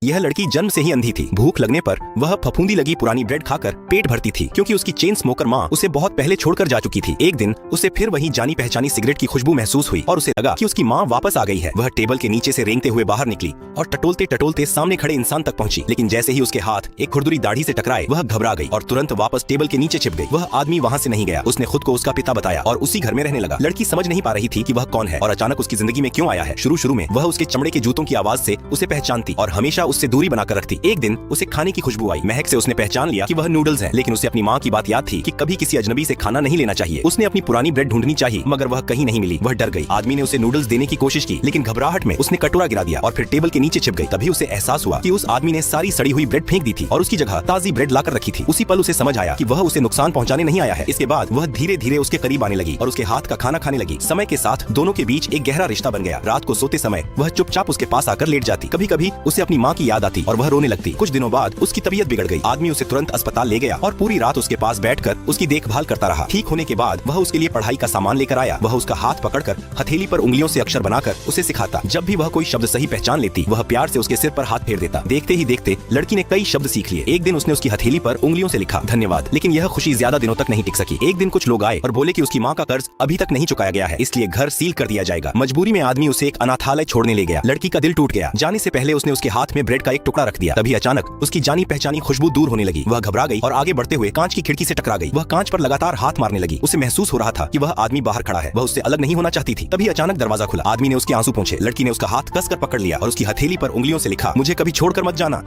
यह लड़की जन्म से ही अंधी थी। भूख लगने पर वह फफूंदी लगी पुरानी ब्रेड खाकर पेट भरती थी, क्योंकि उसकी चेन स्मोकर माँ उसे बहुत पहले छोड़कर जा चुकी थी। एक दिन उसे फिर वही जानी पहचानी सिगरेट की खुशबू महसूस हुई और उसे लगा कि उसकी माँ वापस आ गई है। वह टेबल के नीचे से रेंगते हुए बाहर निकली और टटोलते टटोलते सामने खड़े इंसान तक पहुंची, लेकिन जैसे ही उसके हाथ एक खुरदुरी दाढ़ी से टकराए वह घबरा गई और तुरंत वापस टेबल के नीचे छिप गई। वह आदमी वहाँ से नहीं गया। उसने खुद को उसका पिता बताया और उसी घर में रहने लगा। लड़की समझ नहीं पा रही थी कि वह कौन है और अचानक उसकी जिंदगी में क्यों आया है। शुरू में वह उसके चमड़े के जूतों की आवाज से उसे पहचानती और हमेशा उससे दूरी बनाकर रखती। एक दिन उसे खाने की खुशबू आई। महक से उसने पहचान लिया कि वह नूडल्स हैं, लेकिन उसे अपनी माँ की बात याद थी कि कभी किसी अजनबी से खाना नहीं लेना चाहिए। उसने अपनी पुरानी ब्रेड ढूंढनी चाहिए, मगर वह कहीं नहीं मिली। वह डर गई। आदमी ने उसे नूडल्स देने की कोशिश की, लेकिन घबराहट में उसने कटोरा गिरा दिया और फिर टेबल के नीचे छिप गई। तभी उसे एहसास हुआ कि उस आदमी ने सारी सड़ी हुई ब्रेड फेंक दी थी और उसकी जगह ताजी ब्रेड लाकर रखी थी। उसी पल उसे समझ आया कि वह उसे नुकसान पहुंचाने नहीं आया है। इसके बाद वह धीरे धीरे उसके करीब आने लगी और उसके हाथ का खाना खाने लगी। समय के साथ दोनों के बीच एक गहरा रिश्ता बन गया। रात को सोते समय वह चुपचाप उसके पास आकर लेट जाती। कभी कभी उसे अपनी माँ की याद आती और वह रोने लगती। कुछ दिनों बाद उसकी तबीयत बिगड़ गई। आदमी उसे तुरंत अस्पताल ले गया और पूरी रात उसके पास बैठकर उसकी देखभाल करता रहा। ठीक होने के बाद वह उसके लिए पढ़ाई का सामान लेकर आया। वह उसका हाथ पकड़कर हथेली पर उंगलियों से अक्षर बनाकर उसे सिखाता। जब भी वह कोई शब्द सही पहचान लेती वह प्यार से उसके सिर पर हाथ फेर देता। देखते ही देखते लड़की ने कई शब्द सीख लिए। एक दिन उसने उसकी हथेली पर उंगलियों से लिखा धन्यवाद, लेकिन यह खुशी ज्यादा दिनों तक नहीं टिक सकी। एक दिन कुछ लोग आए और बोले कि उसकी माँ का कर्ज अभी तक नहीं चुकाया गया है, इसलिए घर सील कर दिया जाएगा। मजबूरी में आदमी उसे एक अनाथालय छोड़ने ले गया। लड़की का दिल टूट गया। जाने से पहले उसने उसके हाथ में ब्रेड का एक टुकड़ा रख दिया। तभी अचानक उसकी जानी पहचानी खुशबू दूर होने लगी। वह घबरा गई और आगे बढ़ते हुए कांच की खिड़की से टकरा गई। वह कांच पर लगातार हाथ मारने लगी। उसे महसूस हो रहा था कि वह आदमी बाहर खड़ा है। वह उससे अलग नहीं होना चाहती थी। तभी अचानक दरवाजा खुला। आदमी ने उसके आंसू पोंछे। लड़की ने उसका हाथ कसकर पकड़ लिया और उसकी हथेली पर उंगलियों से लिखा मुझे कभी छोड़कर मत जाना।